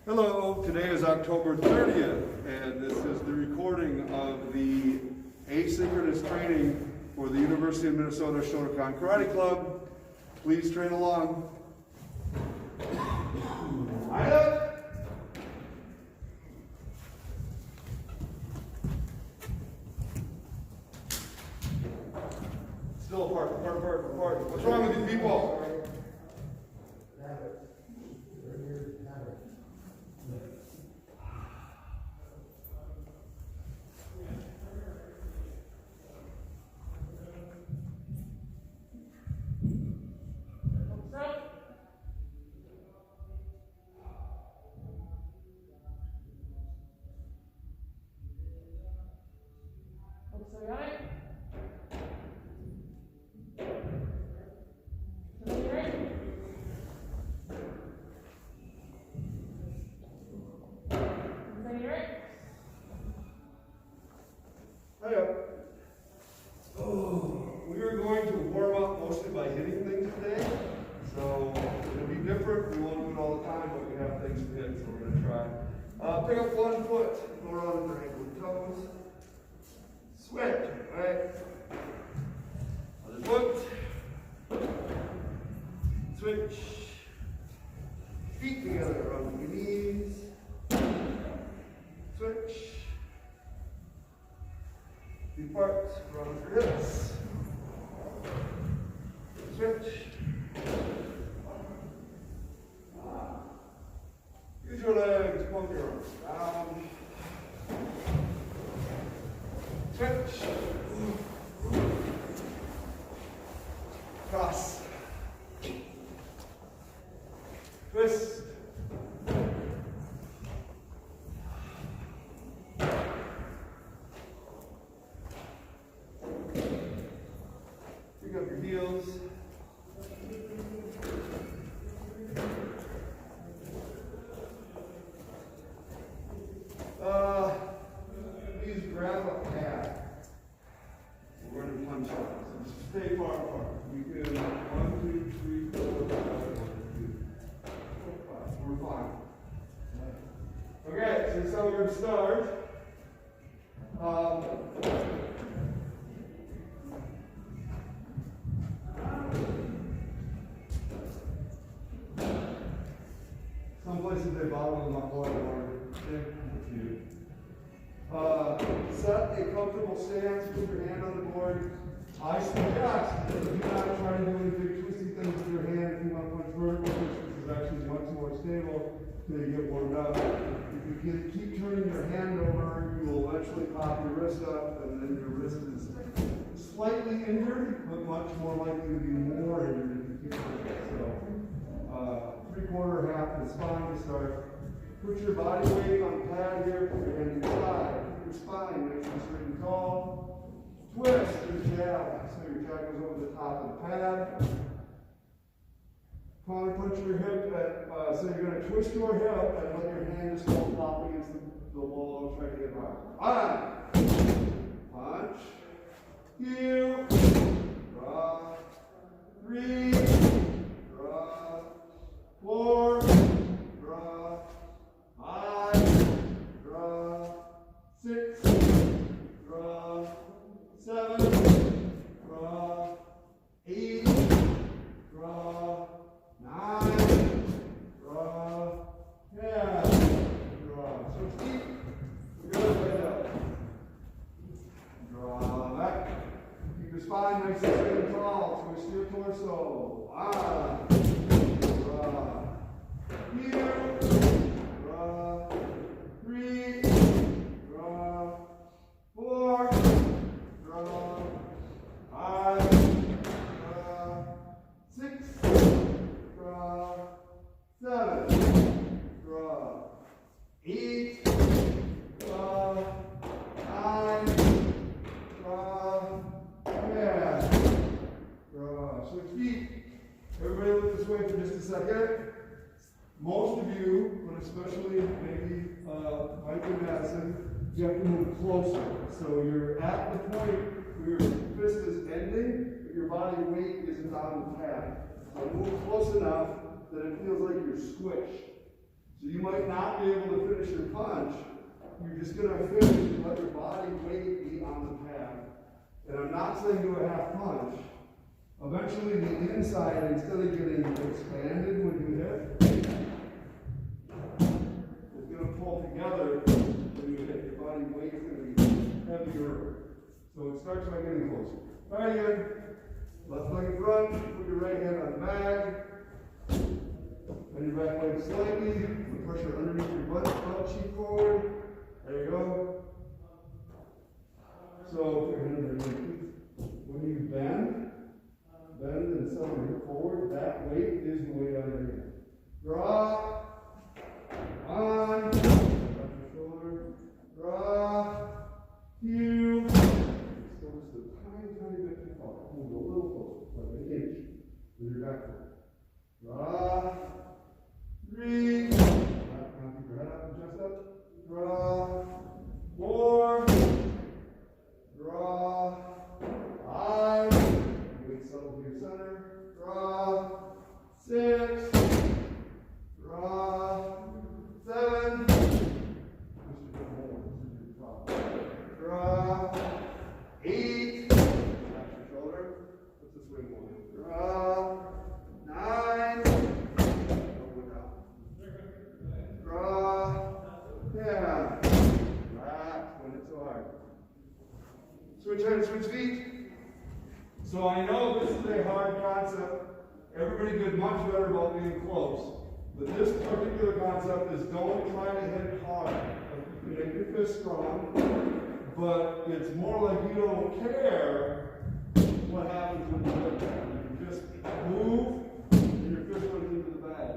Hello, today is October 30th, and this is the recording of the asynchronous training for the University of Minnesota Shotokan Karate Club. Please train along. Line up. Still apart. What's wrong with you people? We are going to warm up mostly by hitting things today, so it'll be different. We won't do it all the time, but we have things to hit, so we're going to try. Pick up one foot, go around the ankle and toes. Switch, right? Other foot. Switch. Feet together around your knees. Switch. Feet apart, around your hips. Switch. Use your legs, point your arms down. Switch. Cross. Twist. Pick up your heels. Please grab a pad. We're going to punch out. So just stay far apart. You can 1, 2, 3, 4, 5, 1, 2, 4, 5. We're fine. Okay, so this is how we're going to start. Some places they bottle them up a lot more. Set a comfortable stance, put your hand on the board. I suggest that if you're not trying to do any big twisty things with your hand, if you want to punch vertical, this is actually much more stable until you get warmed up. If you can keep turning your hand over, you will eventually pop your wrist up, and then your wrist is slightly injured, but much more likely to be more injured if you keep doing it. So, 3/4, half is fine to start. Put your body weight on the pad here, put your hand inside. Your spine, make sure it's straight and tall. Twist your jab, so your jab goes over the top of the pad. Punch your hip, so you're going to twist your hip and let your hand just go flop against the wall and try to get hard. 1, punch, heel, draw, 3, draw, 4, draw, 5, draw, 6, draw, 7, draw, 8, draw, 9, draw, 10, draw. So keep good right up. Draw back. Keep your spine nice and straight and tall. Twist your torso. 1, draw. Here. Draw. 3, draw. 4, draw. 5, draw. 6, draw. 7, draw. 8, draw. 9, draw. 10, draw. Switch feet. Everybody look this way for just a second. Most of you, but especially maybe Mike and Madison, you have to move closer. So you're at the point where your fist is ending, but your body weight isn't on the pad. So move close enough that it feels like you're squished. So you might not be able to finish your punch. You're just going to finish and let your body weight be on the pad. And I'm not saying do a half punch. Eventually the inside, instead of getting expanded when you hit, it's going to pull together when you hit. Your body weight is going to be heavier. So it starts by getting closer. All right, again. Left leg in front, put your right hand on the bag. Bend your back leg slightly. Put pressure underneath your butt cheek forward. There you go. So when you bend and send your hip forward, that weight is the weight on your hand. Drop. On. Touch your shoulder. Drop. Heel. So just a tiny bit too far. Move a little closer, like an inch with your back foot. Draw. 3. Now keep your head up and chest up. Draw. 4. Draw. 5. Weight settle to your center. Draw. 6. Draw. 7. Draw. 8. Tap your shoulder. What's this way more? Draw. 9. Look out. Draw. 10. Relax when it's so hard. Switch hands, switch feet. So I know this is a hard concept. Everybody did much better about being close. But this particular concept is don't try to hit hard. You can make your fist strong, but it's more like you don't care what happens when you hit that. You just move and your fist goes into the bag.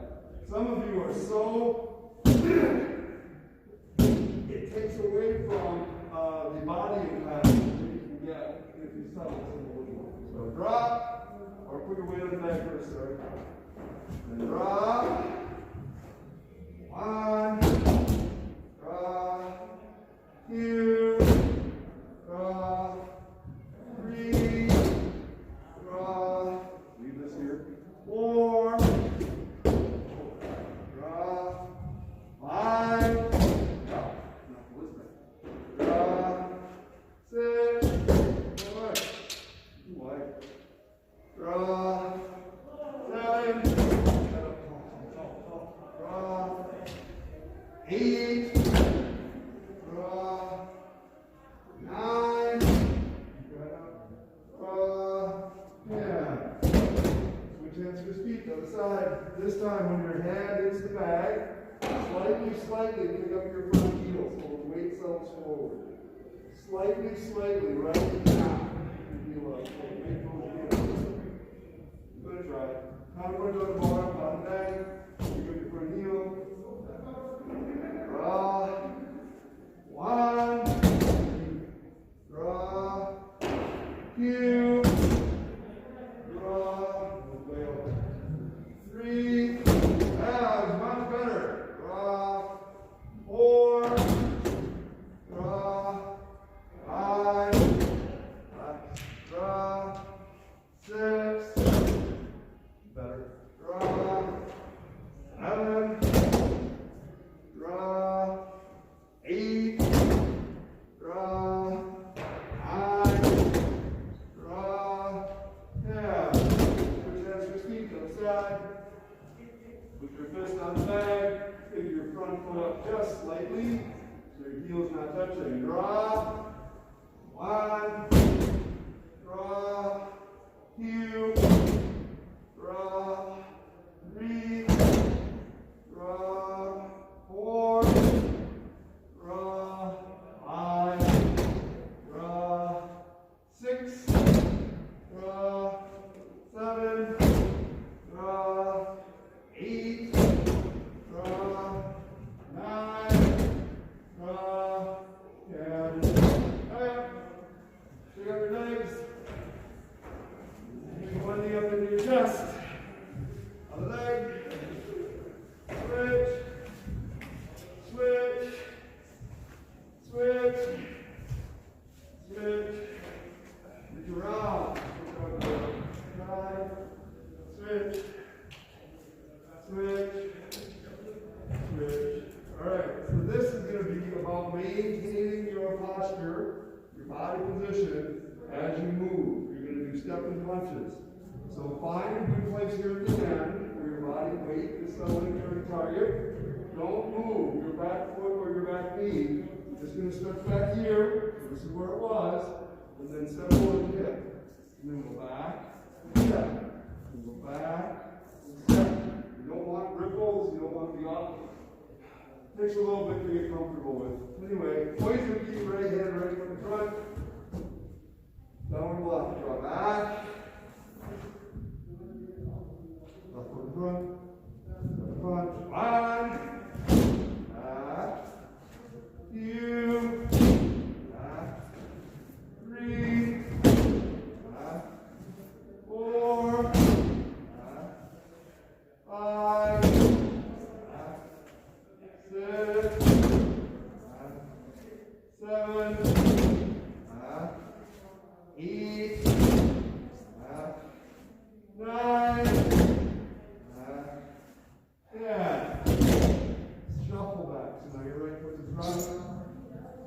Some of you are so, it takes away from the body impact that you can get if you settle it. So drop, or put your weight on the bag first, sorry. Then drop. 1. Drop. 2. Drop. 3. Drop. Leave this here. 4. Drop. 5. Drop. Not the list back. Drop. 6. Wide. Draw. 7. Draw. 8. Draw. 9. Draw. 10. Switch hands to your feet, the other side. This time when your hand hits the bag, slightly pick up your front heel so the weight settles forward. Slightly, right down. Heel up. Make those heels. Good try. Now we're going to go to the bottom bag. Pick up your front heel. Draw. 1. Draw. 2. Draw. Way over. 3. That was much better. Draw. 4. Draw. 5. Draw. 6. Better. Draw. 7. Draw. 8. Draw. 9. Draw. 10. Switch hands to your feet to the side. Put your fist on the bag. Pick your front foot up just slightly so your heel's not touching. Draw. 1. Draw. 2. Draw. 3. Draw. 4. Draw. 5. Draw. 6. Draw. 7. Draw. 8. Draw. 9. Draw. 10. Shake out your legs. One knee up into your chest. Other leg. Switch. Switch. Switch. Switch. Reach around. Drive. Switch. Switch. Switch. as you move. You're going to do step and punches. So find a good place here at the end where your body weight is settling near the target. Don't move your back foot or your back knee. Just going to stretch back here. This is where it was. And then step forward and hip. And then go back, step. And go back, step. You don't want ripples. You don't want to be off. Takes a little bit to get comfortable with. Anyway, always going to keep your right hand right in front. Downward block. Draw back. Left foot in front. Front. One. Back. Two. Back. Three. Back. Four. Back. Five. Back. Six. Back. Seven. Back. 8. Back. 9. Back. 10. Shuffle back. So now your right foot in front.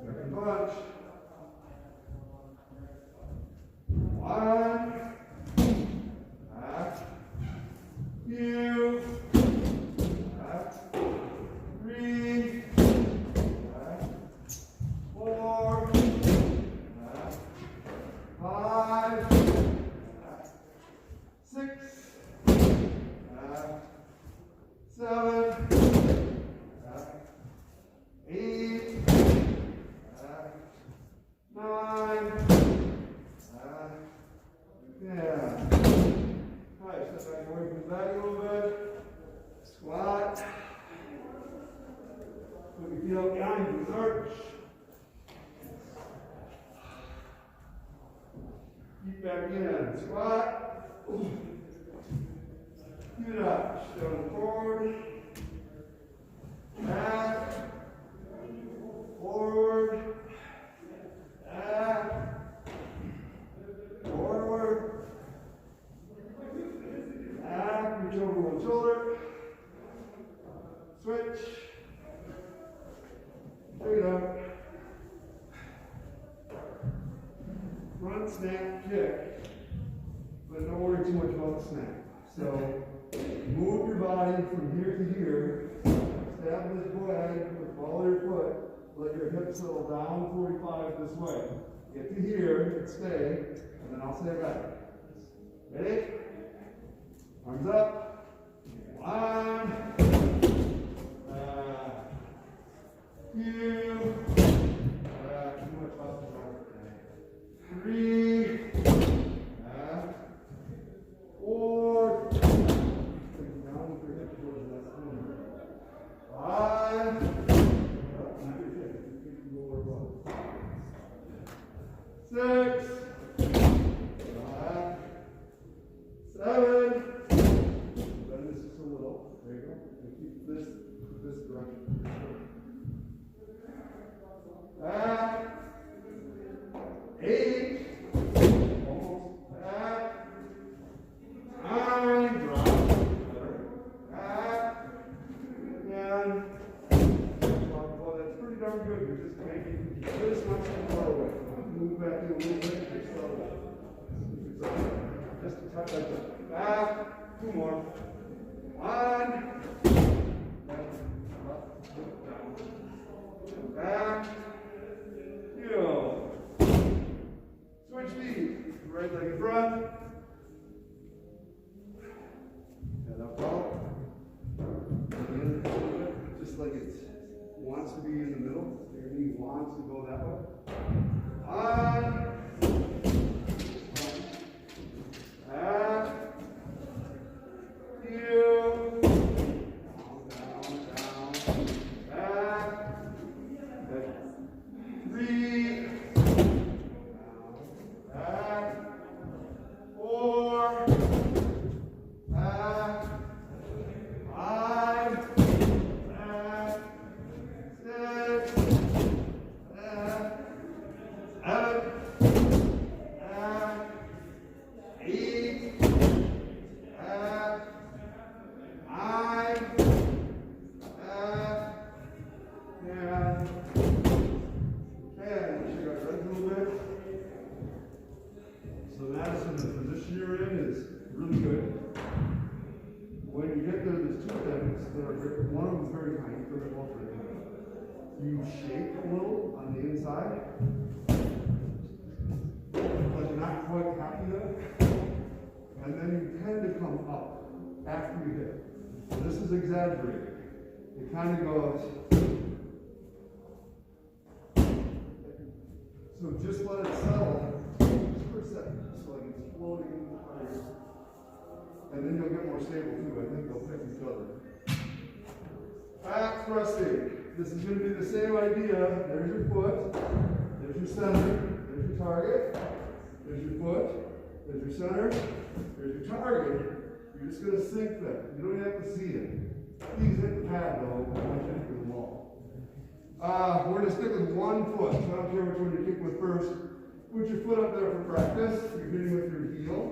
Second punch. 1. Back. 2. Back. 3. Back. 4. Back. 5. Back. 6. Back. 7. Back. 8. Back. 9. Back. 10. Alright, step back away from the back a little bit. Squat. Put your feet out behind you. Arch. Keep back in. Squat. Good up. Down forward. Back. Forward. Back. Forward. Back. Reach over one shoulder. Switch. Straight up. Front snap kick. But don't worry too much about the snap. So move your body from here to here. Establish leg with ball of your foot. Let your hips settle down 45 this way. Get to here and stay, and then I'll say it back. Ready? Arms up. 1. 2. Too much muscle. 3. 4. Down with your hips towards that center. 5. 6. 7. Bend this just a little. There you go. And keep this direction. Back. 8. Almost. Back. 9. Drop. Better. Back. 10. Well, that's pretty darn good. You're just making this much far away. Move back in a little bit. Just a touch like that. Back. 2 more. 1. Back. 2. Switch feet. Right leg in front. Head up out. Just like it wants to be in the middle. Your knee wants to go that way. 1. Back. 2. Down. Back. 3. Back. 4. Back. 5. Back. 6. Back. you shake a little on the inside, but you're not quite happy yet. And then you tend to come up after you hit. So this is exaggerated. It kind of goes. So just let it settle just for a second, just like it's floating in the fire. And then you'll get more stable too. I think they'll pick each other. Back thrusting. This is going to be the same idea. There's your foot. There's your center. There's your target. There's your foot. There's your center. There's your target. You're just going to sink that. You don't have to see it. Please hit the pad though. I want you to hit the wall. We're going to stick with one foot. So I don't care which one you kick with first. Put your foot up there for practice. You're hitting with your heel.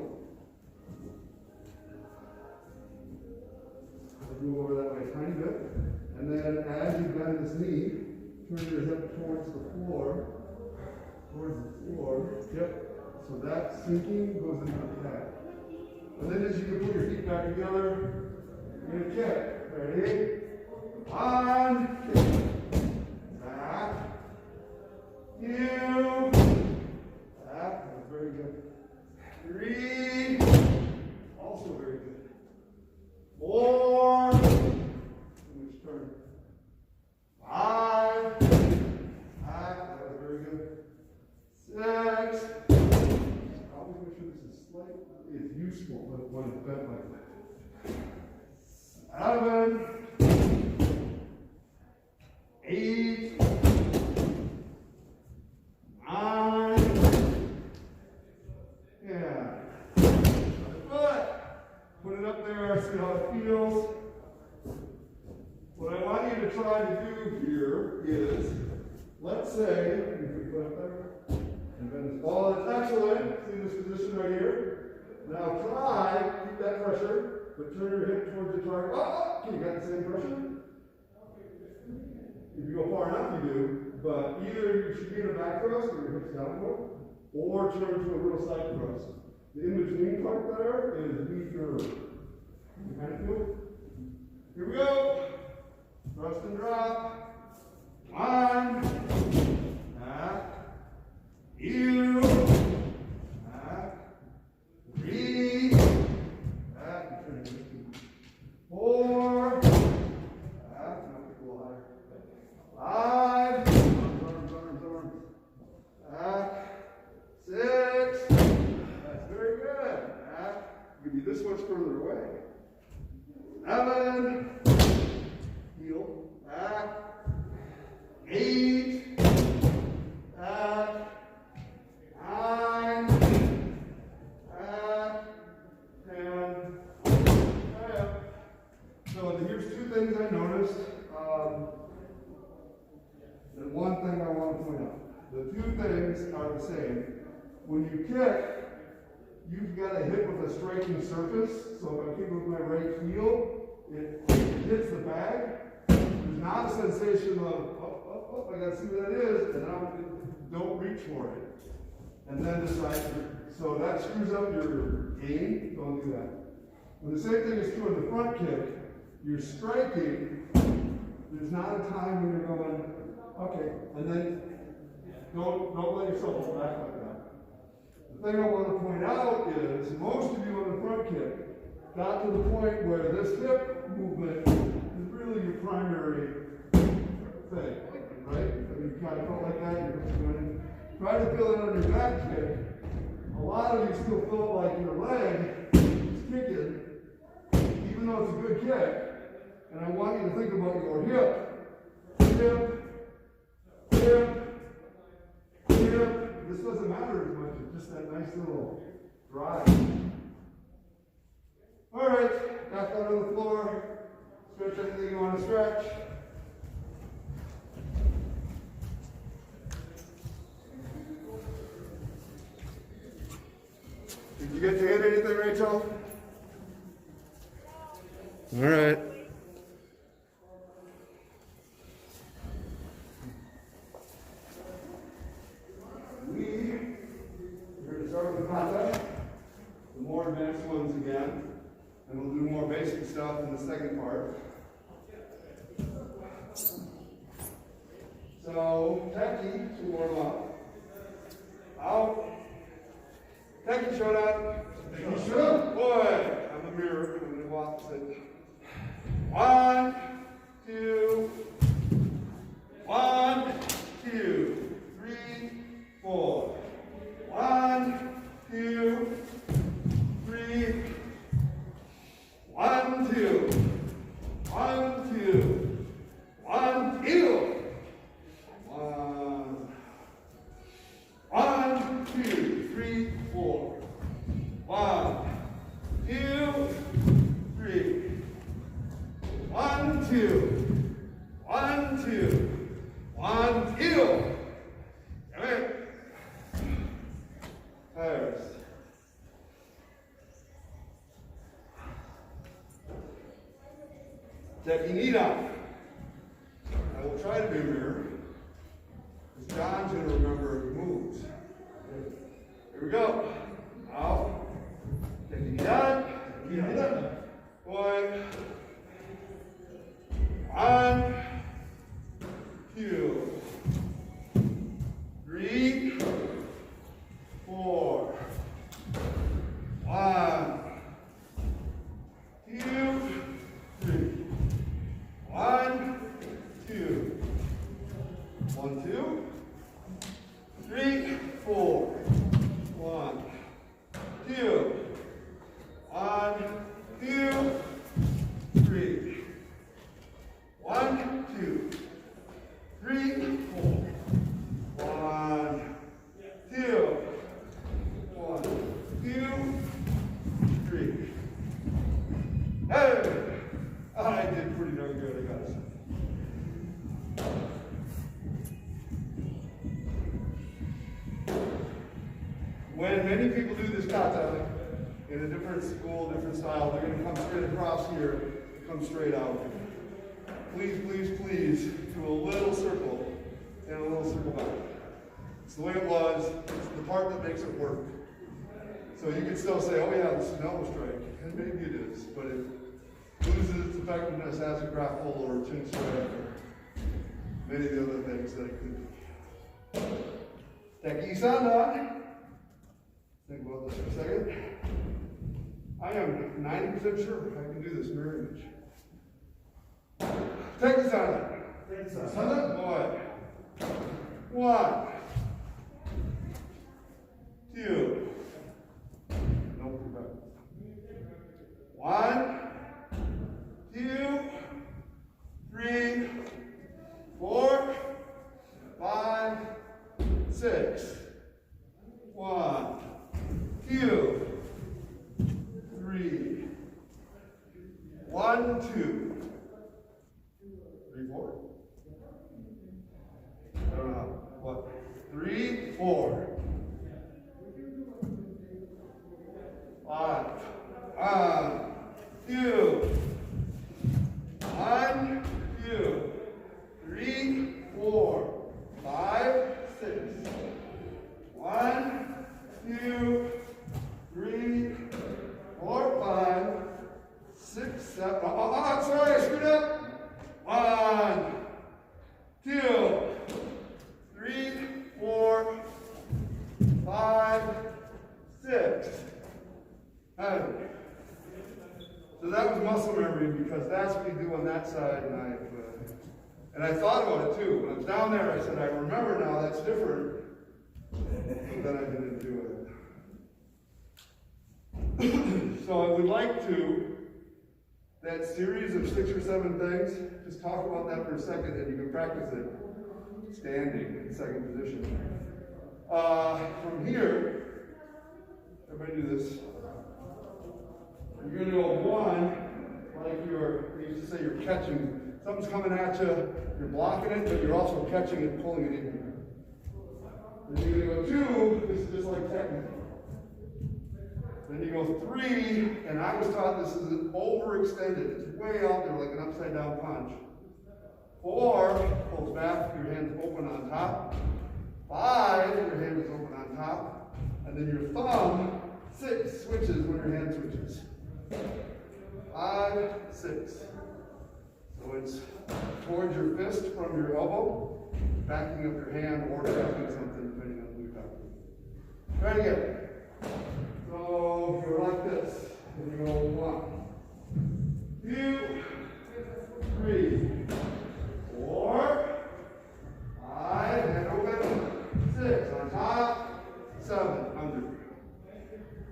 Move over that way a tiny bit. And then as you bend this knee, turn your hip towards the floor. Yep. So that sinking goes into the pad. And then as you can put your feet back together, you're going to kick. Ready? On. Back. Two. Back. That's very good. Three. Also very good. Four. Which turn? Five. Back. That was very good. Six. Always make sure this is slightly. It's useful when it's bent like that. 7, 8, 9, yeah. Foot. Put it up there, see how it feels. What I want you to try to do here is, let's say, if we put it up there, and bend this. Oh, that's excellent. See this position right here? Now try, keep that pressure, but turn your hip towards the target. Oh, you got the same pressure? If you go far enough, you do. But either you should be in a back thrust, or your hips downward, or turn to a little side thrust. The in-between part there is weaker. You kind of feel? Here we go. Thrust and drop. 1. Back. You. Back. 3. Back. 4. Back. Now kick a little higher. 5. Arms. Back. 6. That's very good. Back. Give you this much further away. 7. Heel. Back. 8. Back. 9. Back. 10. So here's two things I noticed. And one thing I want to point out. The two things are the same. When you kick, you've got to hit with a striking surface. So if I kick with my right heel, it hits the bag. There's not a sensation of, I got to see what that is, and don't reach for it. And then decide, so that screws up your aim. Don't do that. And the same thing is true in the front kick. You're striking. There's not a time when you're going, okay, and then don't let yourself fall back like that. The thing I want to point out is most of you on the front kick got to the point where this hip movement is really your primary thing, right? I mean, you kind of felt like that. You're try to feel it on your back kick. A lot of you still feel like your leg is kicking, even though it's a good kick. And I want you to think about your hip. This doesn't matter as much. It's just that nice little drive. All right, back out on the floor. Stretch anything you want to stretch. Did you get to hit anything, Rachel? All right. We're going to start with the contact, the more advanced ones again, and we'll do more basic stuff in the second part. So, Tekki to warm up. Out. Tekki Shotokan. Tekki Shotokan. Boy, I'm a mirror. I'm going to go opposite. 1, 2. 1, 2, 3, 4. 1, 2, 3. 1, 2. 1, 2. 1, 2. 1, 2, 3, 4. 1, 2, 3. 1, 2. 1, 2. 1, 2. Come here. First. Tekki knee down. I will try to be a mirror. Because John's going to remember the moves. Here we go. Out. Tekki knee down. Knee down. 1. 1, 2, 3, 4. 1, 2, 3. 1, 2. 1, 2, 3, 4. 1, 2. 1, 2, 3. 1, 2, 3, 4. 1, 2. 1, 2, 3. Hey! I did pretty darn good, I gotta say. When many people do this kata in a different school, different style, they're going to come straight across here, come straight out. Please, please, please, do a little circle and a little circle back. It's the way it was. It's the part that makes it work. So you can still say, oh yeah, this is an elbow strike. And maybe it is, but it loses its effectiveness as a grapple or chin strike or many of the other things that it could be. Tekki Sandan. Think about this for a second. I am 90% sure I can do this mirror image. Tekki Sandan. Tekki Sandan. Boy. 1, 2. Nope, we're back. 1, 2, 3, 4, 5, 6. 1, 2, 3. 1, 2. 3, 4. I don't know. What? 3, 4. 5. 1, 2. 1, 2. 3, 4. 5, 6. 1, 2, 3, 4, 5, 6, 7. I'm sorry, I screwed up. 1, 2, 3, 4, 5, 6. So that was muscle memory because that's what you do on that side, and I thought about it too. When I was down there, I said, I remember now that's different. But then I didn't do it. So I would like to, that series of 6 or 7 things, just talk about that for a second and you can practice it standing in second position. From here, everybody do this. You're going to go 1, like we used to say you're catching. Something's coming at you, you're blocking it, but you're also catching it, pulling it in here. Then you're going to go 2, this is just like technical. Then you go 3, and I was taught this is an overextended. It's way out there like an upside down punch. 4, pulls back, your hand's open on top. 5, your hand is open on top. And then your thumb, 6, switches when your hand switches. 5, 6. So it's towards your fist from your elbow. backing up your hand or tapping something, depending on who you're talking to. Try it again. So you're like this, and you go 1, 2, 3, 4, 5, and open, 6, on top, 7, under.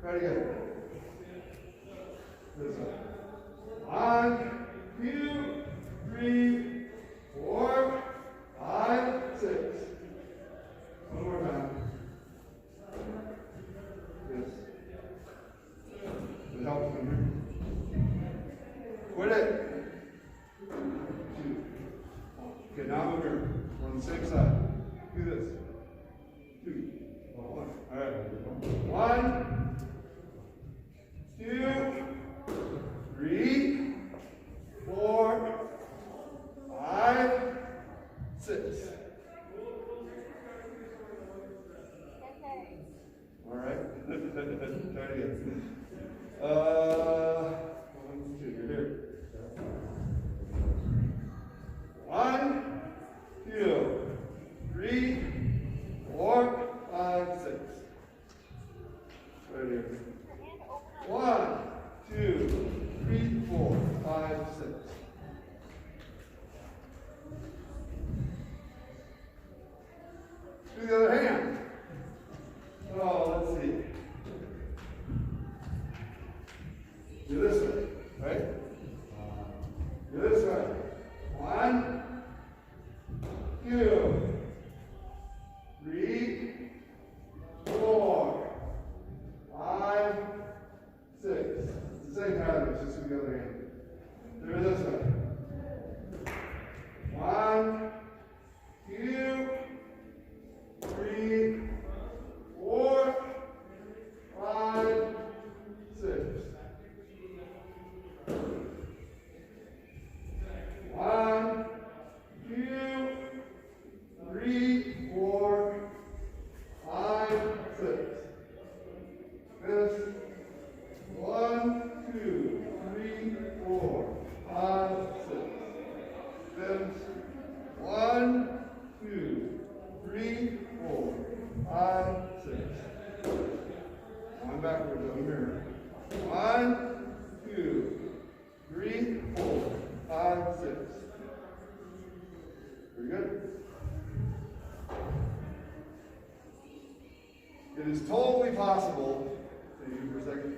Try it again. This way. 1, 2, 3, 4, 5, 6. One more time. Yes. It helps when you quit it. 2. Okay, now move here. We're on the same side. Do this. 2. 1. All right. 1, 2, 3, 4, 5, 6. All right. Try it again. 1, 2. You're here. 1, 2, 3, 4, 5, 6. Right here. 1, 2, 3, 4, 5, 6. Do the other hand. Oh, let's see. Do this way, right? Do this way. 1, 2, 3, 4, 5, 6. It's the same pattern, it's just with the other hand. Do it this way. 1, 2, 3, 4, 5, 6. 1, 2, 3, 4, 5, 6. This. 1, 2, 3, 4, 5, 6. This. 1, 2, 3, 4, 5, 6. One backwards over here. 1, 2, 3, 4, 5, 6. Very good. It is totally possible, thank you for a second,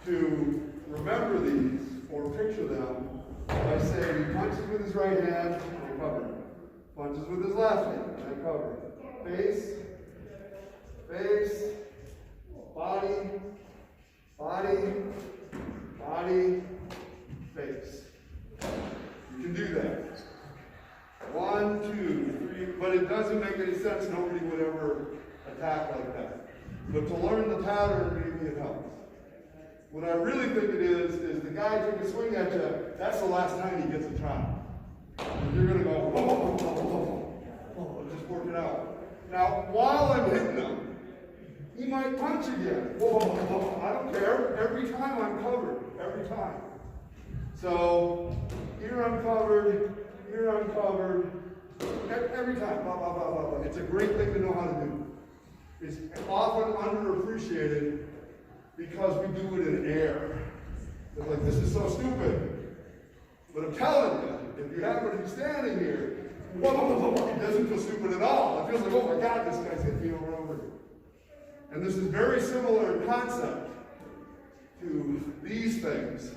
to remember these or picture them by saying he punches with his right hand and cover. Punches with his left hand and cover. Face, face, body, body, body, face. You can do that. 1, 2, 3, but it doesn't make any sense. Nobody would ever attack like that. But to learn the pattern, maybe it helps. What I really think it is the guy took a swing at you, that's the last time he gets a try. And you're going to go, whoa, whoa, whoa, whoa, whoa, just work it out. Now, while I'm hitting him, he might punch again. Whoa, whoa, whoa, whoa. I don't care. Every time I'm covered. Every time. So, here I'm covered. Here I'm covered. Every time. Blah, blah, blah, blah, blah. It's a great thing to know how to do. It's often underappreciated because we do it in air. It's like, this is so stupid. But I'm telling you, if you happen to be standing here, whoa, whoa, whoa, whoa, it doesn't feel stupid at all. It feels like, oh my God, this guy's hit me over. And this is very similar in concept to these things.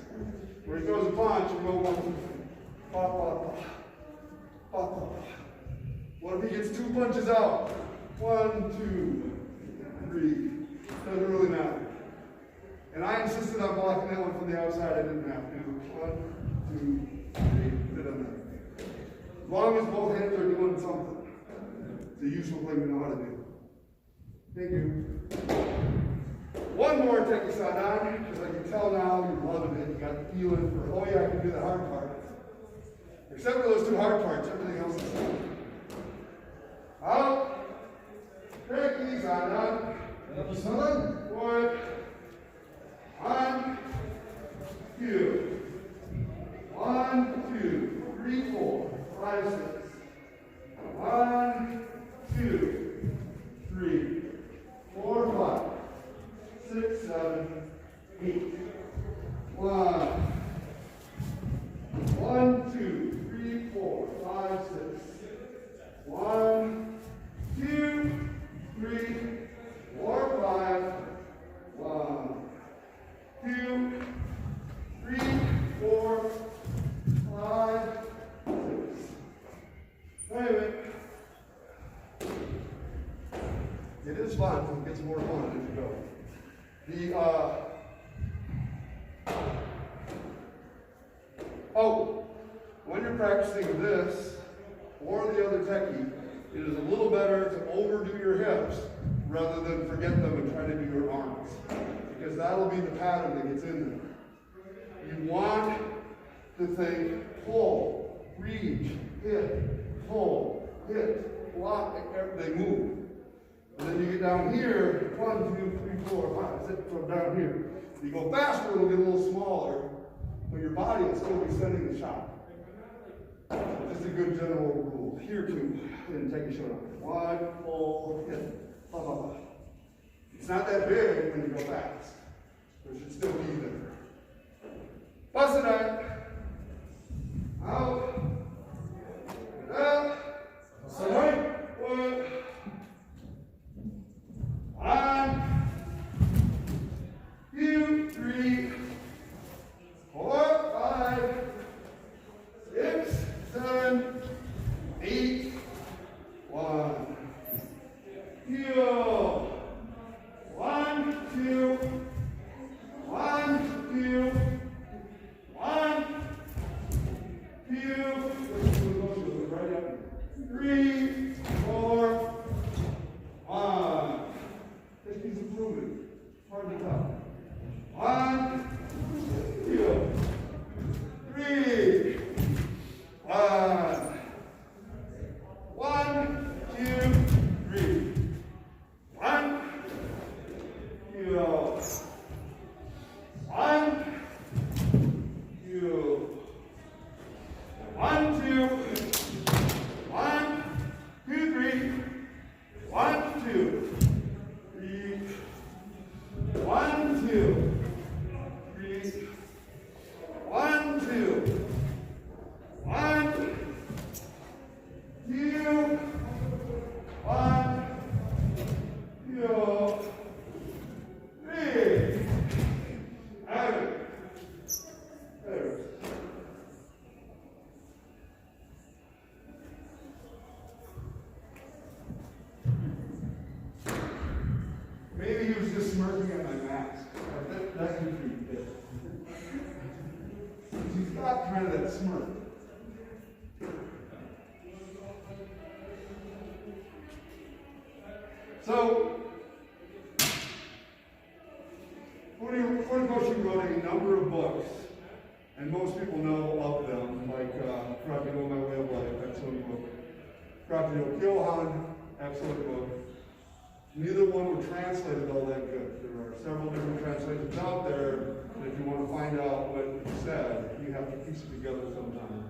Where he throws a punch, you go, pop, pop, pop, pop. What if he gets 2 punches out? 1, 2, 3. Doesn't really matter. And I insisted on blocking that one from the outside. I didn't have to. 1, 2, 3. It doesn't matter. As long as both hands are doing something. It's a useful thing to know how to do. Thank you. One more Tekki Sandan, because I can tell now you're loving it. You got the feeling for, oh yeah, I can do the hard part. Except for those 2 hard parts, everything else is fine. Out. Tekki Sandan. Tekki Sandan. 1, 2. 1, 2, 3, 4, 5, 6. 1, fun. It gets more fun as you go. When you're practicing this or the other tekki, it is a little better to overdo your hips rather than forget them and try to do your arms, because that'll be the pattern that gets in there. You want to think pull, reach, hit, pull, hit, block, they move. And then you get down here, 1, 2, 3, 4, 5, 6, from down here. You go faster, it'll get a little smaller, but your body will still be sending the shot. Just a good general rule. Here too, in Tekki Sandan. 1, pull, hit, blah, blah, blah. It's not that big when you go fast. There should still be there. Bassai. Out. Up. Bassai. 1. 2, 3, 4, 5, 6, 7, 8, 1. Heel. 1, 2, 1, 2, 1, 2, right up. 3, 4, 1. Tekki's improving. Hard to tell. 1, 2, 3, 1. 1, 2, 3. 1, 2, 1, 2, 1, 2, 1, 2, 3, 1, 2, 3, 1, 2, 3, 1, 2, 1, 2, 1, 2, 3. Out. There. Maybe he was just smirking at my mask. That's usually it. He's got kind of that smirk. So, for coach, you wrote a number of books, and most people know of them, like Karate My Way of Life, excellent book. Karate Kyohan, excellent book. Neither one were translated all that good. There are several different translations out there, and if you want to find out what it said, you have to piece it together sometimes.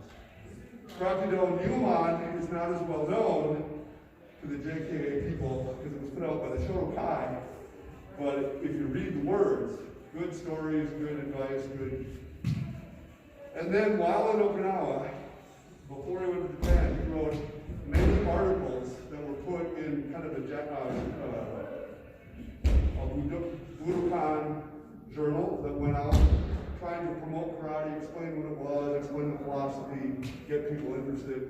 Karate Nyuman is not as well known to the JKA people because it was put out by the Shotokan, but if you read the words, good stories, good advice, good. And then while in Okinawa, before he went to Japan, he wrote many articles that were put in kind of a Budokan journal that went out trying to promote karate, explain what it was, explain the philosophy, get people interested.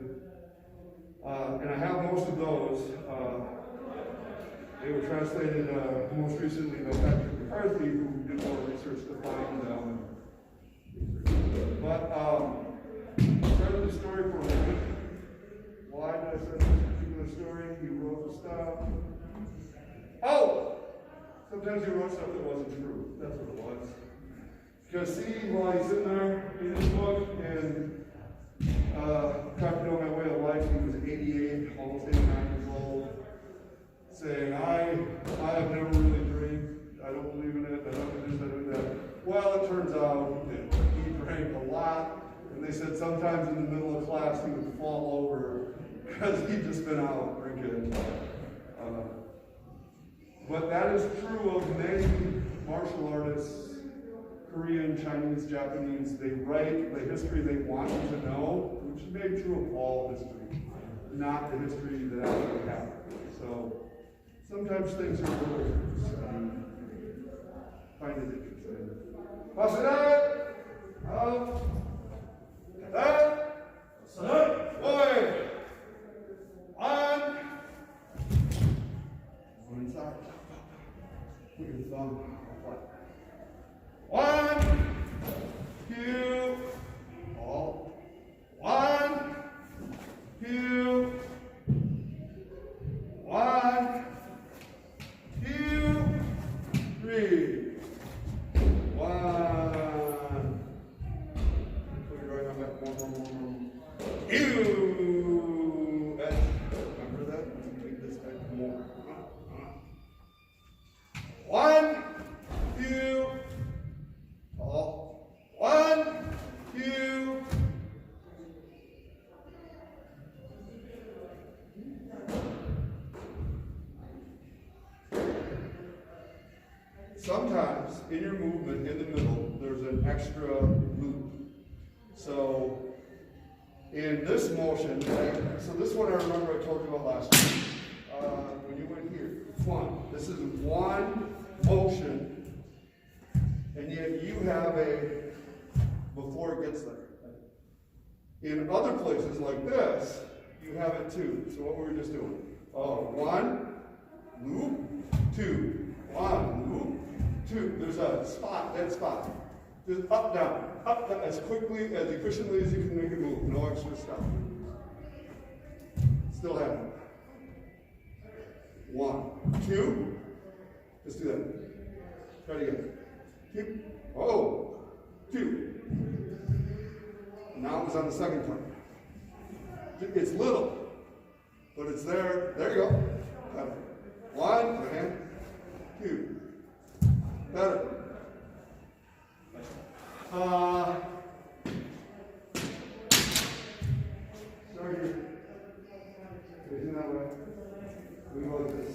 And I have most of those. They were translated most recently by Patrick McCarthy, who did more research to find them. But started the story for me. Why did I start this particular story? You wrote the stuff. Oh! Sometimes you wrote stuff that wasn't true. That's what it was. Because see, while he's in there in his book, and Karate My Way of Life, he was 88, almost 89 years old, saying, I have never really drank, I don't believe in it, I don't do this, I do that. Well, it turns out that he drank a lot, and they said sometimes in the middle of class he would fall over because he'd just been out drinking. But that is true of many martial artists, Korean, Chinese, Japanese. They write the history they want you to know, which is maybe true of all history, not the history that actually happened. So sometimes things are words. Find it interesting. Bassai! Out! Bassai! Boy! On! One inside. Ew. Remember that? Make this guy more. 1, 2. All. 1, 2. Sometimes in your movement in the middle, there's an extra loop. So in this motion, so this one I remember I told you about last time. When you went here, this is one motion, and yet you have a, before it gets there. In other places like this, you have it too. So what were we just doing? Oh, 1, loop, 2, 1, loop, 2. There's a spot, dead spot. Just up, down, as quickly, as efficiently as you can make it move. No extra stuff. Still happening. 1, 2. Just do that. Try it again. 2. Oh, 2. Now it was on the second part. It's little, but it's there. There you go. Better. 1, and 2. Better. Start here. Facing that way. We go like this.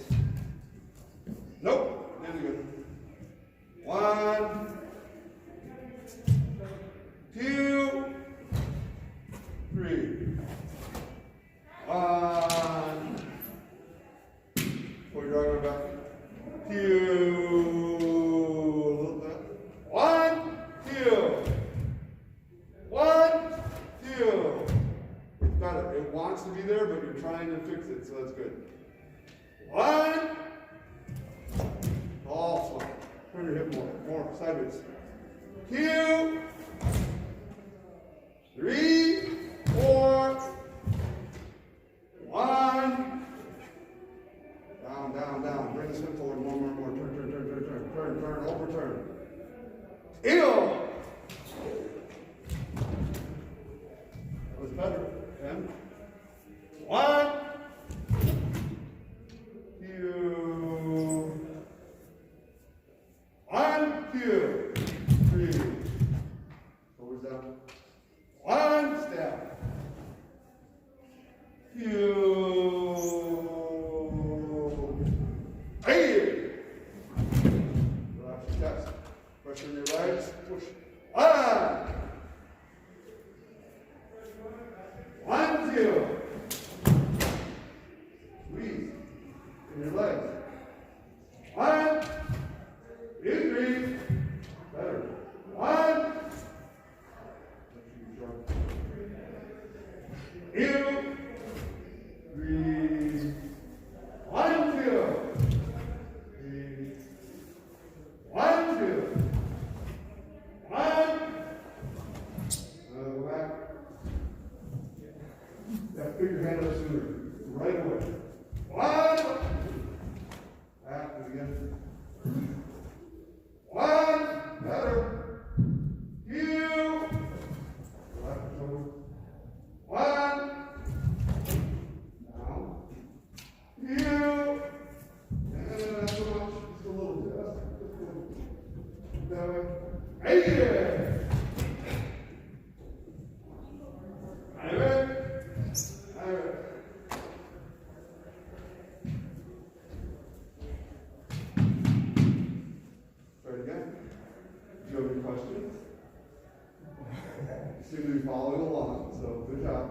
Nope. Really good. 1, 2, 3. 1. Pull your arm back. 2. A little bit. 1, 2. 1, 2. It's better. It wants to be there, but you're trying to fix it, so that's good. 1. All slow. Turn your hip more sideways. 2, 3, 4. 1. Down. Bring the hip forward more. Turn, overturn. Ew. That was better. 10. 1, 2. 1, 2, 3. Shoulders down. 1, step. 2. 8. Relax your chest. Pressure in your legs. Push. 1. 1, 2. Squeeze in your legs. 1, 2, 3. Better. 1. 2, 3. 1, 2. 3. 1, 2. 1. Go back. Yeah, put your hand up sooner. Right away. 1. Back again. 1. Better. 2. Left shoulder. 1. Down. 2. And not so much. Just a little bit. That way. Hey! Try it again. Do you have any questions? You seem to be following along, so good job.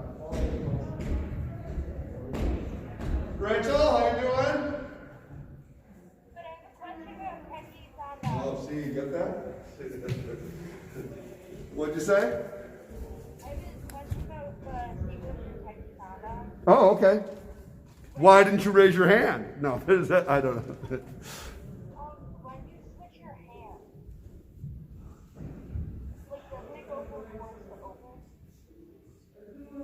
Rachel, how you doing? But I have a question about Tekki Sandan. Oh, see, you get that? What'd you say? I have a question about the sequence of Tekki Sandan. Oh, okay. Why didn't you raise your hand? No, is that, I don't know. When you switch your hand, like doesn't it go from closed to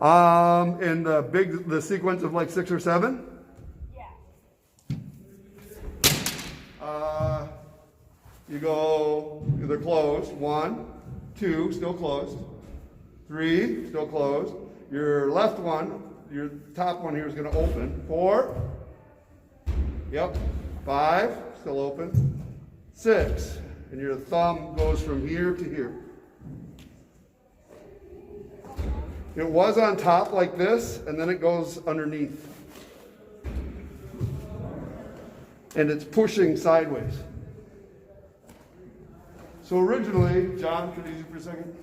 open? In the sequence of like 6 or 7? Yeah. You go, they're closed. 1, 2, still closed. 3, still closed. Your left one, your top one here is going to open. 4, yep. 5, still open. 6, and your thumb goes from here to here. It was on top like this, and then it goes underneath. And it's pushing sideways. So originally, John, could you use it for a second?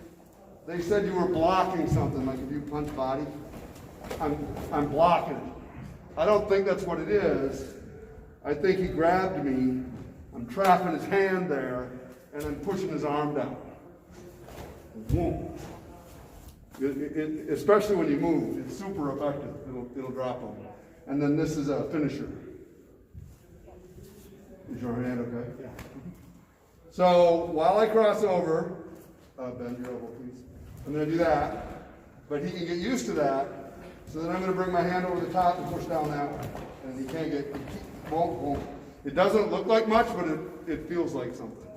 They said you were blocking something, like if you punch body. I'm blocking it. I don't think that's what it is. I think he grabbed me. I'm trapping his hand there, and I'm pushing his arm down. Boom. Especially when you move, it's super effective. It'll drop them. And then this is a finisher. Is your hand okay? Yeah. So while I cross over, bend your elbow, please. I'm going to do that, but he can get used to that. So then I'm going to bring my hand over the top and push down that way, and he can't get. Won't. It doesn't look like much, but it feels like something.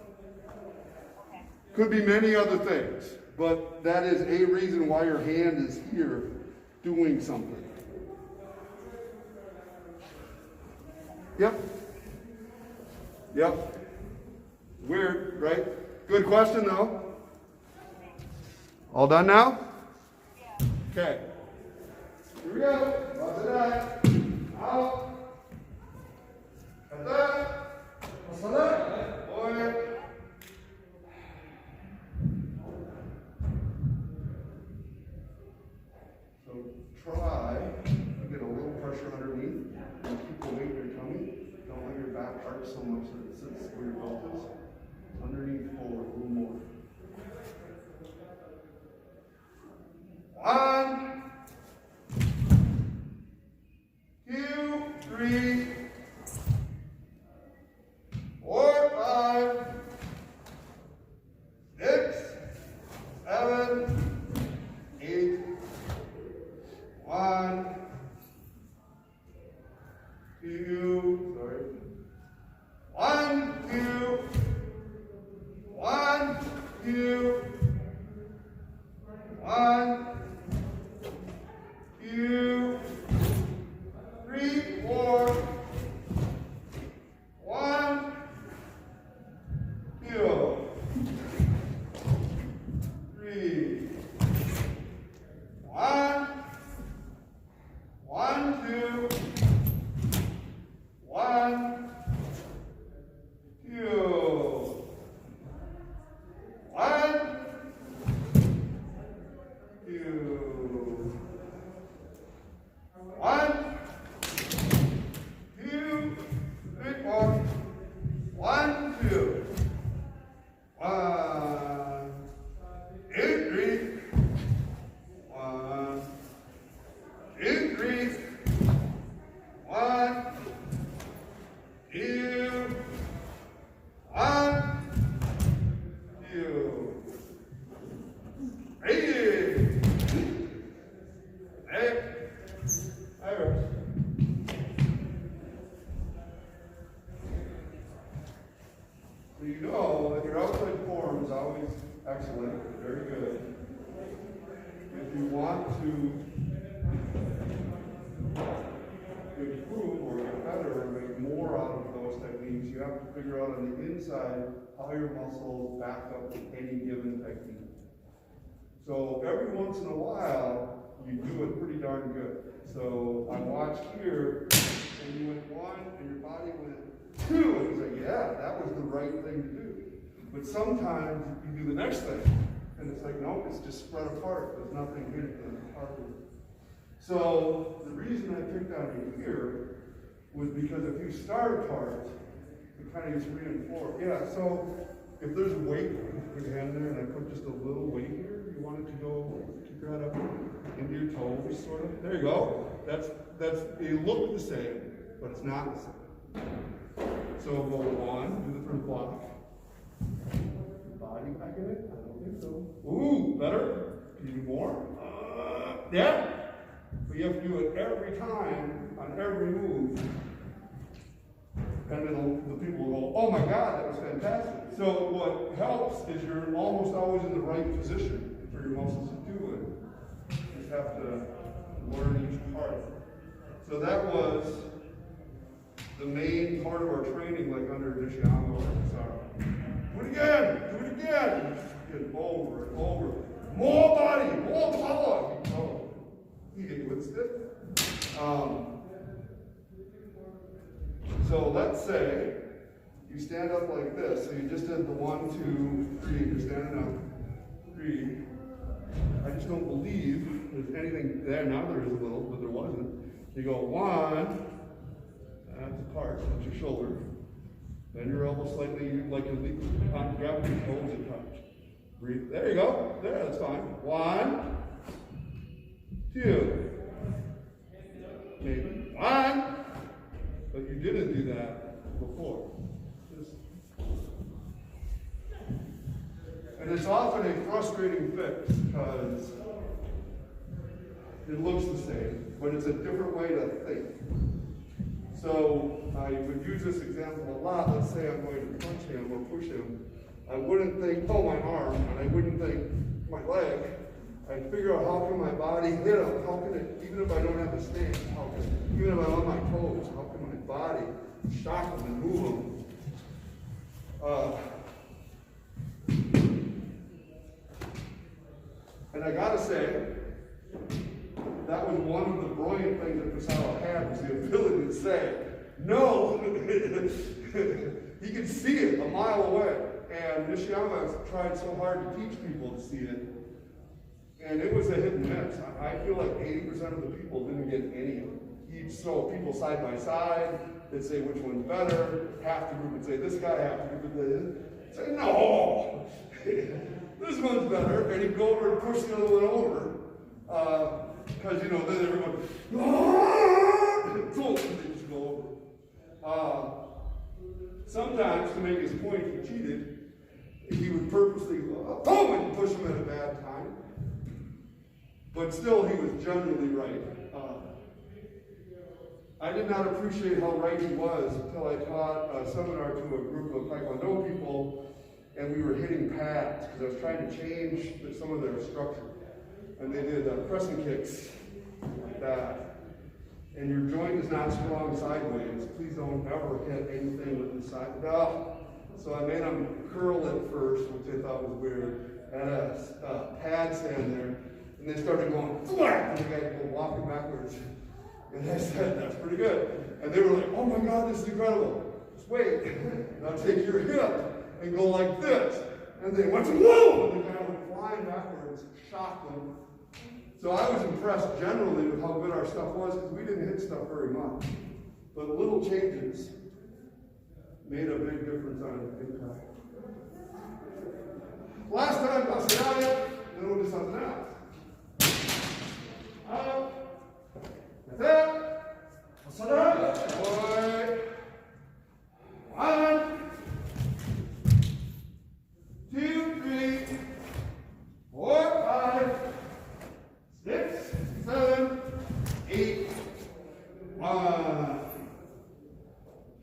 Could be many other things, but that is a reason why your hand is here doing something. Yep. Weird, right? Good question, though. All done now? Yeah. Okay. Here we go. Lots of that. Out. At that. What's on that? Boy. So try to get a little pressure underneath and keep the weight in your tummy. Don't let your back arch so much that it sits where your belt is. Underneath forward, a little more. 1, 2, 3, 4, 5, 6, 7, 8, 1, 2, sorry. 1, 2, 1, 2, 1, 2, 3, 4, 1, 2, 3, 1, 1, 2, 1, 2, 1, 2, 1, 2, 3, 4, 1, 2, 1, 2, 3, 1, 2, 3, 1, 2, 1, 2, 3, 8, so you know that your outside form is always excellent, very good. If you want to improve or get better or make more out of those techniques, you have to figure out on the inside how your muscles back up any given technique. So every once in a while, you do it pretty darn good. So I watched here, and you went 1, and your body went 2, and it's like, yeah, that was the right thing to do. But sometimes you do the next thing, and it's like, no, it's just spread apart. There's nothing here to target. So the reason I picked on you here was because if you start apart, it kind of gets reinforced. Yeah, so if there's weight, put your hand there, and I put just a little weight here, you want it to go, keep your head up into your toes, sort of. There you go. It looked the same, but it's not the same. So go 1, do the front block. Body back in it? I don't think so. Ooh, better. Can you do more? Yeah. But you have to do it every time, on every move. And the people will go, oh my God, that was fantastic. So what helps is you're almost always in the right position for your muscles to do it. have to learn each part. So that was the main part of our training, like under Nishiyama or Bassai. Do it again, just over and over. More body, more power. Oh, he get with it. So let's say you stand up like this. So you just did the 1, 2, 3. You're standing up. 3. I just don't believe there's anything there. Now there is a little, but there wasn't. You go 1. That's apart. That's your shoulder. Bend your elbow slightly, like your grab your toes and touch. Breathe. There you go. There, that's fine. 1, 2. Maybe 1. But you didn't do that before. And it's often a frustrating fix because it looks the same, but it's a different way to think. So I would use this example a lot. Let's say I'm going to punch him or push him. I wouldn't think, oh, my arm, and I wouldn't think my leg. I'd figure out how can my body hit him, how can it, even if I don't have a stance, how can, even if I'm on my toes, how can my body shock him and move him. And I gotta say, that was one of the brilliant things that Bassai had, was the ability to say, no! He could see it a mile away. And Nishiyama tried so hard to teach people to see it. And it was a hit and miss. I feel like 80% of the people didn't get any of it. He'd show people side by side, they'd say which one's better, half the group would say this guy, half the group would say, no! This one's better, and he'd go over and push the other one over. Because, then everyone, and they just go over. Sometimes, to make his point, he cheated. He would purposely go, and push him at a bad time. But still, he was generally right. I did not appreciate how right he was until I taught a seminar to a group of Taekwondo people, and we were hitting pads, because I was trying to change some of their structure. And they did pressing kicks like that. And your joint is not strong sideways. Please don't ever hit anything with the side. No. So I made them curl it first, which I thought was weird. Had a pad stand there, and they started going, and the guy go walking backwards. And I said, that's pretty good. And they were like, oh my God, this is incredible. Just wait. Now take your hip and go like this. And they went, whoa! And the guy went flying backwards, shocked them. So I was impressed generally with how good our stuff was, because we didn't hit stuff very much. But the little changes made a big difference on impact. Last time, Bassai, then we'll do something else. Up. That's it. Bassai. 1, 2, 3, 4, 5, 6, 7, 8, 1.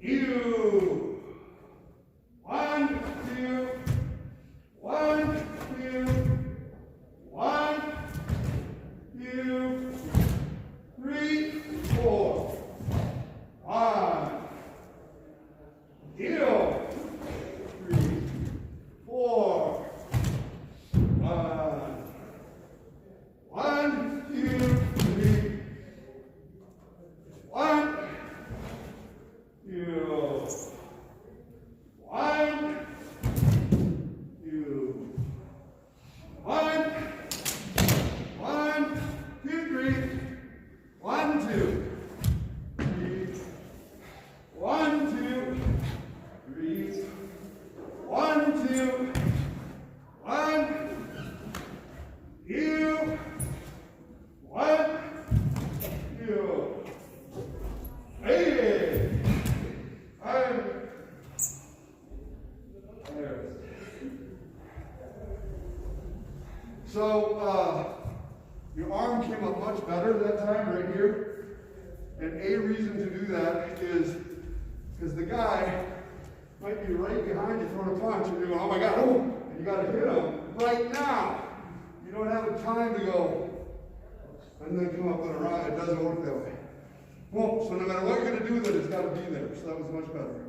You. 1, 2, 1, 2, 1, 2, 3, 4. 1. You. 3, 4. 1. 1, 2, 3. 1. 2. 1. 2. 1. 1, 2, 3. 1, 2. 3. 1, 2. 3. 1, 2. 1. You. 1. 2. Hey. I'm there. So your arm came up much better that time, right here. And a reason to do that is because the guy might be right behind you throwing a punch, and you're going, oh my God, oh, and you got to hit him right now. You don't have the time to go, and then come up and around. It doesn't work that way. Well, so no matter what you're going to do with it, it's got to be there. So that was much better.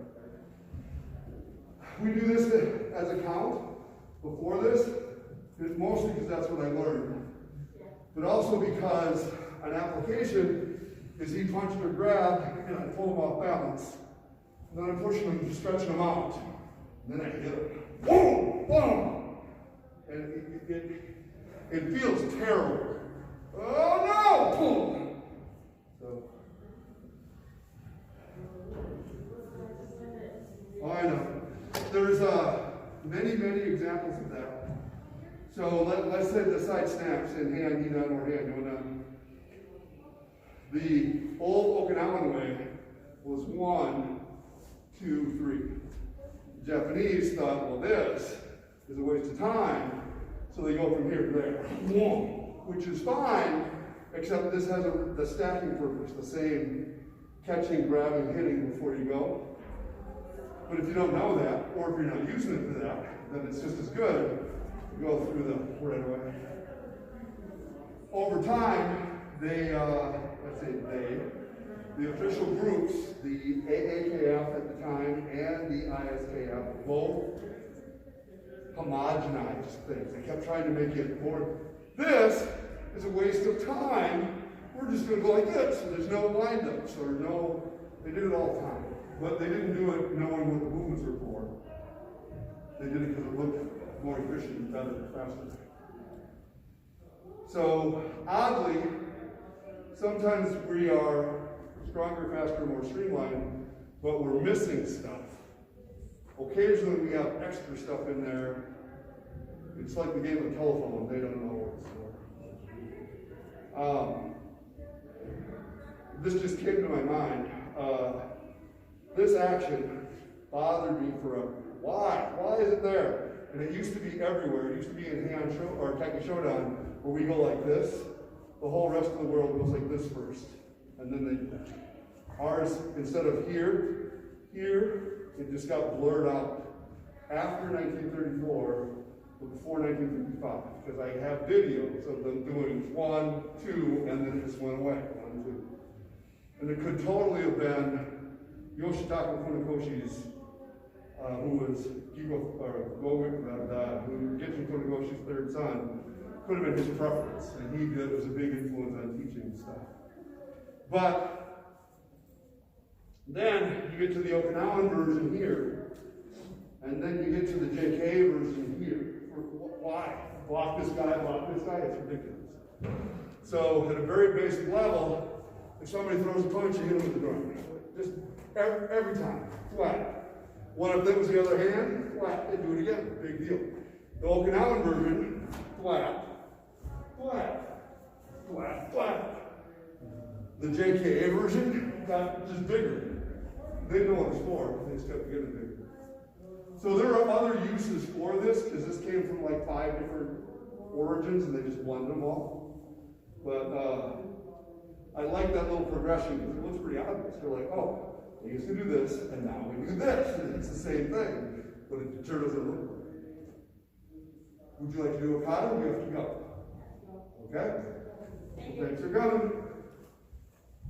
We do this as a count before this, mostly because that's what I learned. But also because an application is he punched or grabbed, and I pull him off balance. And then I'm pushing him, stretching him out. And then I hit him. Boom! Boom! And it feels terrible. Oh no! Boom! So. Oh, I know. There's many, many examples of that. So let's say the side snaps in hand, knee down, or hand going down. The old Okinawan way was 1, 2, 3. The Japanese thought, well, this is a waste of time, so they go from here to there. Which is fine, except this has the stacking purpose, the same catching, grabbing, hitting before you go. But if you don't know that, or if you're not using it for that, then it's just as good to go through the right away. Over time, the official groups, the AAKF at the time and the ISKF, both homogenized things. They kept trying to make it more, this is a waste of time. We're just going to go like this. So there's no wind-ups or no, they did it all the time. But they didn't do it knowing what the movements were for. They did it because it looked more efficient, better, faster. So, oddly, sometimes we are stronger, faster, more streamlined, but we're missing stuff. Occasionally we have extra stuff in there. It's like the game of telephone, they don't know what it's for. This just came to my mind. This action bothered me forever. Why? Why is it there? And it used to be everywhere. It used to be in or Tekki Sandan, where we go like this. The whole rest of the world goes like this first. And then ours, instead of here, it just got blurred out after 1934, but before 1955. Because I have videos of them doing 1, 2, and then it just went away. 1, 2. And it could totally have been Yoshitaka Funakoshi's, who was Gichin Funakoshi's third son, could have been his preference, and it was a big influence on teaching and stuff. But then you get to the Okinawan version here, and then you get to the JK version here. Why? Block this guy, it's ridiculous. So at a very basic level, if somebody throws a punch, you hit them with the drum. Just every time, flat. One of them was the other hand, flat, they do it again, big deal. The Okinawan version, flat, flat, flat, flat. The JKA version got just bigger. They didn't know what it was for, they just kept getting bigger. So there are other uses for this, because this came from like 5 different origins, and they just blended them all. But I like that little progression, because it looks pretty obvious. They're like, oh, we used to do this, and now we do this. And it's the same thing, but it sure doesn't look like it. Would you like to do a kata? You have to go. Okay? So thanks for coming.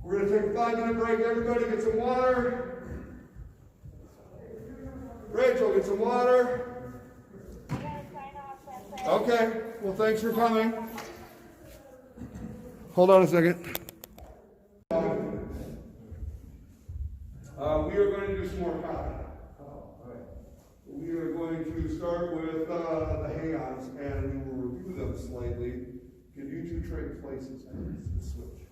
We're going to take a 5-minute break. Everybody get some water. Rachel, get some water. I gotta sign off. That's it. Okay. Well, thanks for coming. Hold on a second. We are going to do some more kata. We are going to start with the heians, and we will review them slightly. Can you two trade places, please? Switch.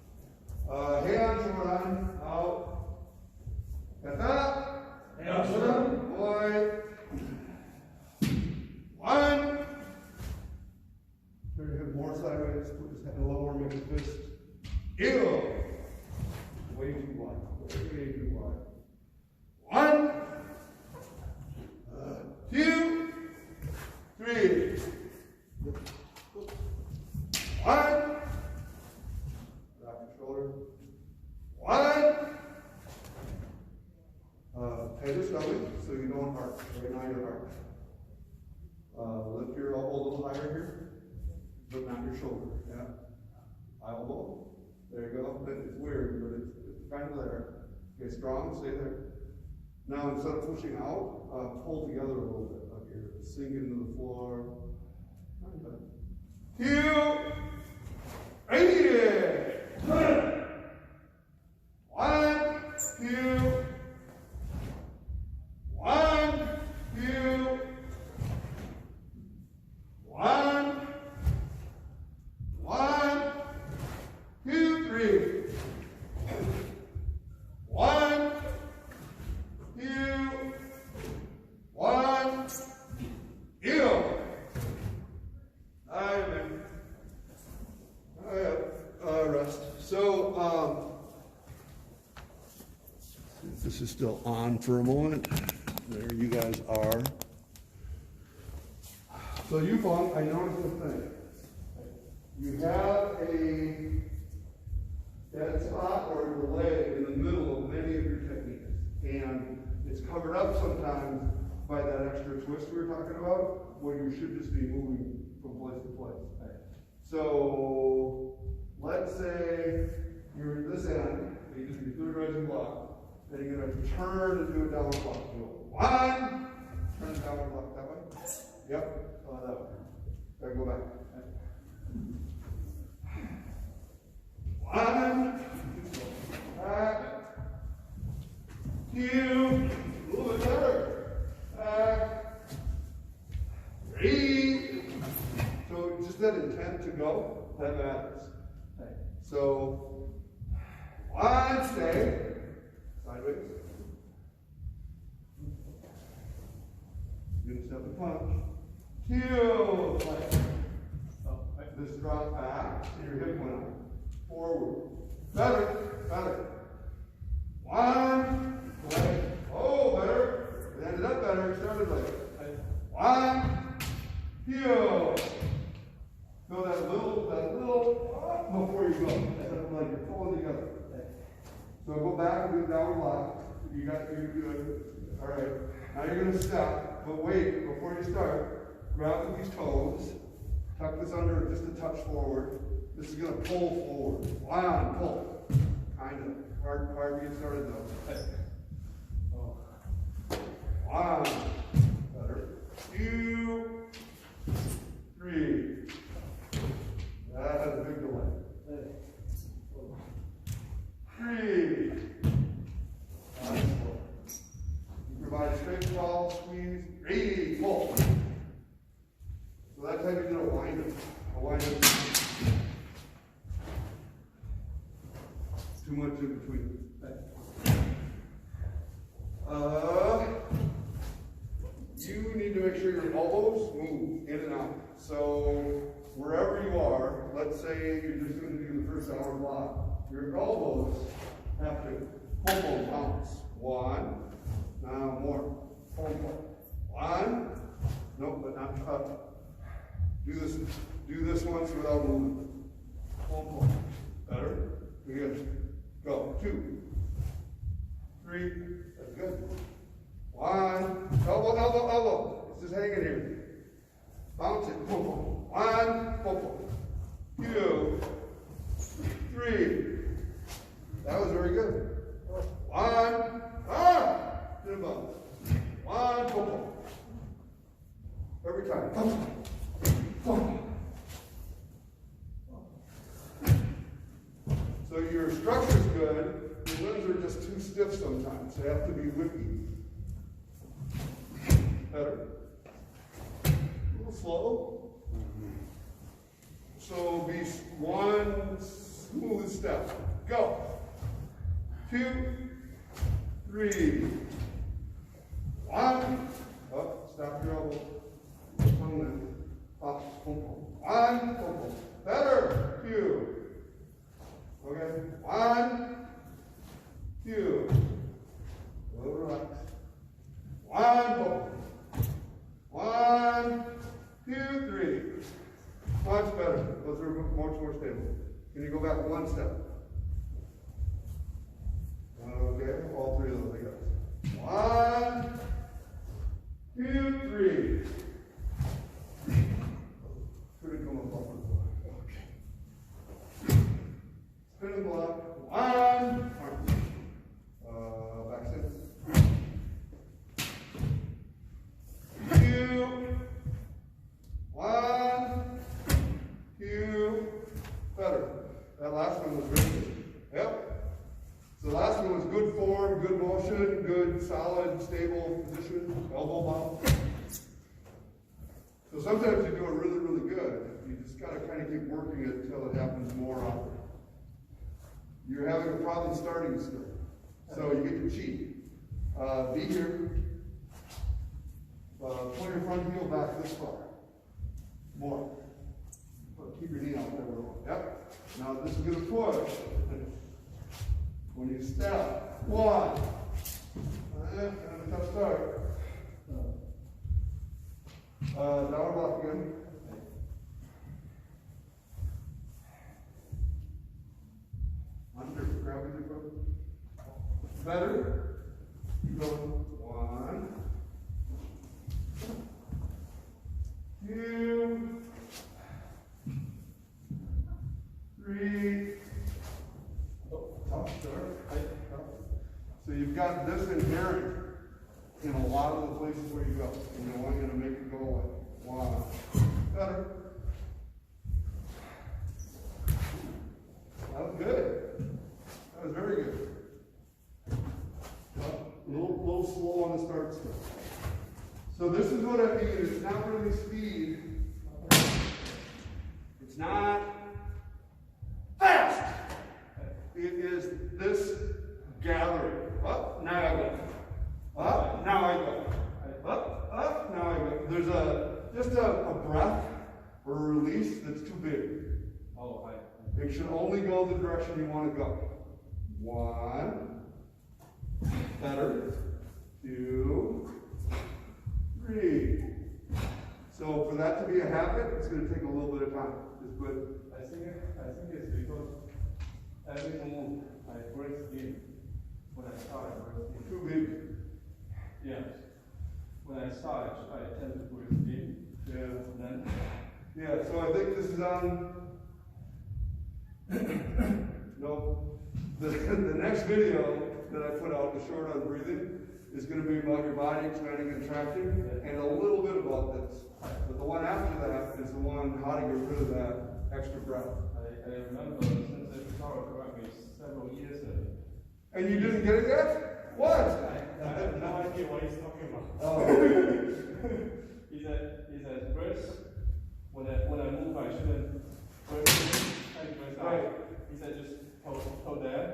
Heian, Shotokan, out. Kata. Heian, Shotokan. Boy. 1. Turn your head more sideways. Put his head lower, make a fist. Ew. Way too wide. Way too wide. 1, 2, 3. 1. Drop your shoulder. 1. Head your stomach so you don't arch. Right now you're arch. Lift your elbow a little higher here, but not your shoulder. Yeah. elbow. There you go. It's weird, but it's kind of there. Okay, strong, stay there. Now instead of pushing out, pull together a little bit up here. Sink into the floor. Two, right here. 1, 2, 1, 2, 1, 1, 2, 3. 1, 2, 1, you. Rest. So, this is still on for a moment. There you guys are. So you funk, I noticed a thing. You have a dead spot or a delay in the middle of many of your techniques. And it's covered up sometimes by that extra twist we were talking about, where you should just be moving from place to place. So let's say you're at this end, you just do third rising block, then you're going to turn and do a downward block. So 1, turn the downward block that way. Yep, that way. Gotta go back. 1, back, 2, a little bit better, back, 3. So just that intent to go, that matters. So 1, stay, sideways. Good step and punch. 2, play. This drop back, so your hip went up. Forward. Better. 1, play. Oh, better. It ended up better. It started like 1, 2. Feel that little before you go. That's like you're pulling together. So go back and do the downward block. You're good. All right. Now you're going to step, but wait, before you start, grab with these toes, tuck this under just a touch forward. This is going to pull forward. 1, pull. Kind of. Hard to get started though. 1. Better. 2, 3. That has a big delay. 3. You provide straight ball, squeeze, 3, pull. So that's how you do a wind up. Too much in between. You need to make sure your elbows move in and out. So wherever you are, let's say you're just going to do the first hour block, your elbows have to pull bounce. 1, now more. Pull. 1, nope, but not up. Do this once without moving. Pull. Better. Good. Go. 2, 3. That's good. 1. Elbow. It's just hanging here. Bounce it. Pull. 1. Pull. 2, 3. That was very good. 1. Didn't bounce. 1. Pull. Every time. Pull. So your structure's good, your limbs are just too stiff sometimes. They have to be whippy. Better. A little slow. So be 1 smooth step. Go. 2, 3. 1. Up. Stop your elbow. Up. 1. Better. 2. Okay. 1, 2. A little relax. 1. 1, 2, 3. Much better. Those are much more stable. Can you go back 1 step? Okay. All 3 of those, I guess. 1, 2, 3. Couldn't come up. Okay. better. That last one was really good. Yep. So the last one was good form, good motion, good, solid, stable position, elbow bump. So sometimes you do it really, really good. You just got to kind of keep working it until it happens more often. You're having a problem starting still. So you get to cheat. Be here. Point your front heel back this far. More. Keep your knee out there. Yep. Now this is going to push. When you step, one. Kind of a tough start. Downward block again. Under, grab with your foot. Better. Keep going. 1, 2, 3. Tough start. So you've got this inherent in a lot of the places where you go. And I want you to make it go away. 1. Better. That was good. That was very good. A little slow on the start still. So this is what I mean. It's not really speed. It's not fast. It is this gathering. Up, now I go. Up, now I go. Up, now I go. There's just a breath or a release that's too big. It should only go the direction you want to go. 1. Better. 2, 3. So for that to be a habit, it's going to take a little bit of time. Just put. I think it's because every move I break in. When I start, I break in. Too big. Yes. When I start, I tend to break in. Yeah. Then. Yeah. So I think this is on. No. The next video that I put out, the short on breathing, is going to be about your body expanding and contracting, and a little bit about this. But the one after that is the one how to get rid of that extra breath. I remember since I started karate several years ago. And you didn't get it yet? What? I have no idea what he's talking about. Oh. He said first, when I move, I shouldn't first Right. He said just hold there,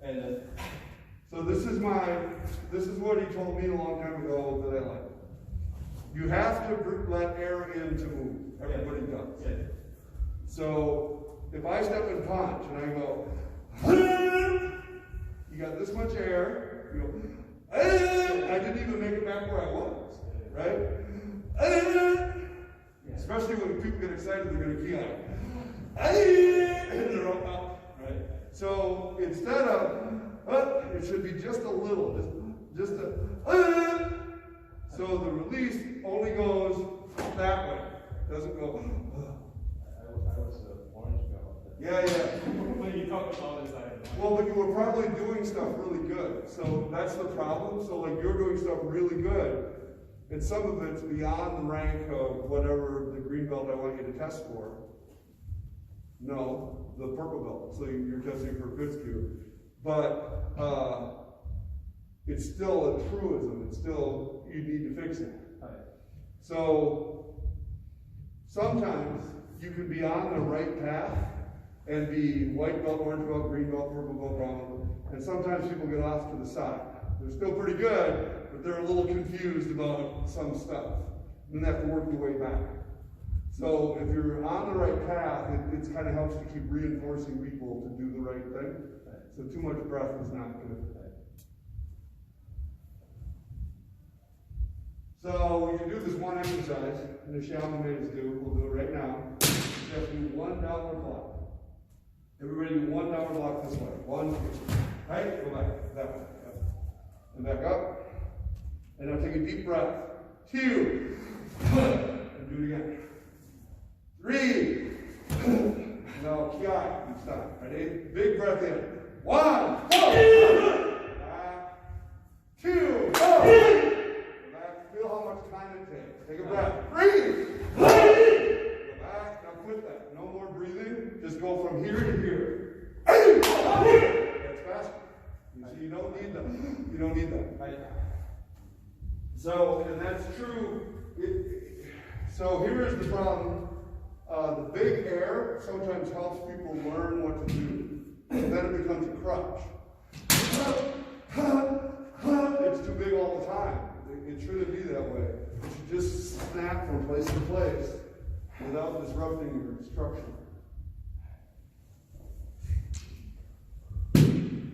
and then. So this is what he told me a long time ago that I like. You have to let air in to move. Everybody does. Yeah. So if I step and punch and I go, you got this much air, you go, I didn't even make it back where I was, right? Especially when people get excited, they're going to key on it. And they're up, right? So instead of, it should be just a little, just a, so the release only goes that way. It doesn't go, I was orange belt. yeah. When you talk about it, Well, but you were probably doing stuff really good. So that's the problem. So like you're doing stuff really good, and some of it's beyond the rank of whatever the green belt I want you to test for. No, the purple belt. So you're testing for good skew. But it's still a truism. It's still, you need to fix it. So sometimes you can be on the right path and be white belt, orange belt, green belt, purple belt, brown belt. And sometimes people get off to the side. They're still pretty good, but they're a little confused about some stuff. And they have to work their way back. So if you're on the right path, it kind of helps to keep reinforcing people to do the right thing. So too much breath is not good. So you do this one exercise, and the shaman made us do, we'll do it right now. You have to do one downward block. Everybody do one downward block this way. 1, 2. Right? Go back. That way. Yep. And back up. And now take a deep breath. 2. And do it again. 3. Now, kiai. You stop. Ready? Big breath in. 1. Go. Back. 2. Go. Back. Feel how much time it takes. Take a breath. Breathe. Go back. Now quit that. No more breathing. Just go from here to here. That's faster. You see, you don't need that. You don't need that. So, and that's true. So here's the problem. The big air sometimes helps people learn what to do. And then it becomes a crutch. It's too big all the time. It shouldn't be that way. It should just snap from place to place without disrupting your instruction.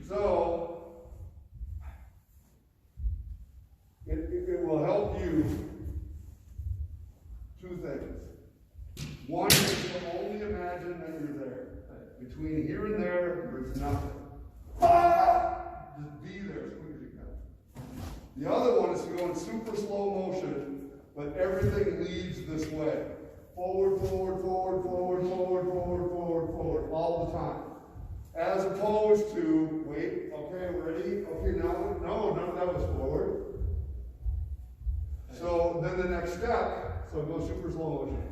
So, it will help you two things. One is to only imagine that you're there. Between here and there, there's nothing. Just be there as quick as you can. The other one is to go in super slow motion, but everything leads this way. Forward, forward, forward, forward, forward, forward, forward, forward, all the time. As opposed to, wait, okay, ready? Okay, now, no, none of that was forward. So then the next step, so go super slow motion.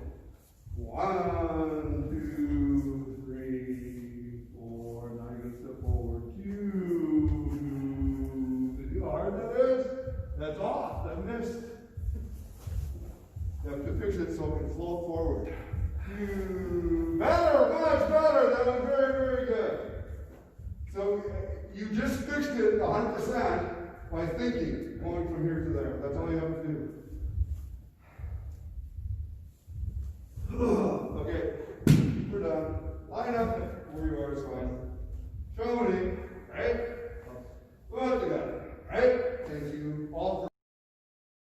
1, 2, 3, 4, now you're going to step forward. 2, see how hard that is? That's off, that missed. You have to fix it so it can float forward. Better, much better, that was very, very good. So you just fixed it 100% by thinking, going from here to there. That's all you have to do.